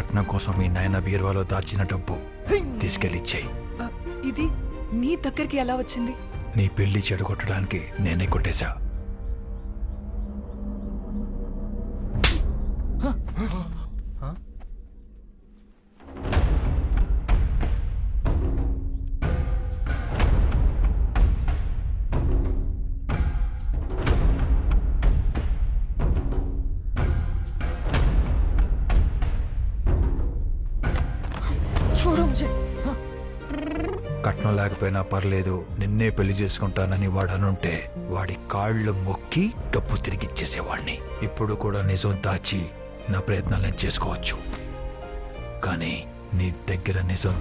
కట్నం కోసం మీ నాయన బీరువాలో దాచిన డబ్బు తీసుకెళ్ళిచ్చేయి. ఇది నీ దగ్గరికి ఎలా వచ్చింది? నీ పెళ్లి చెడగొట్టడానికి నేనే కొట్టేశా. కట్నం లేకపోయినా పర్లేదు, నిన్నే పెళ్లి చేసుకుంటానని వాడనుంటే వాడి కాళ్ళు మొక్కి డబ్బు తిరిగిచ్చేసేవాణ్ణి. ఇప్పుడు కూడా నిజం దాచి నా ప్రయత్నాలు నేను చేసుకోవచ్చు, కానీ నీ దగ్గర నిజం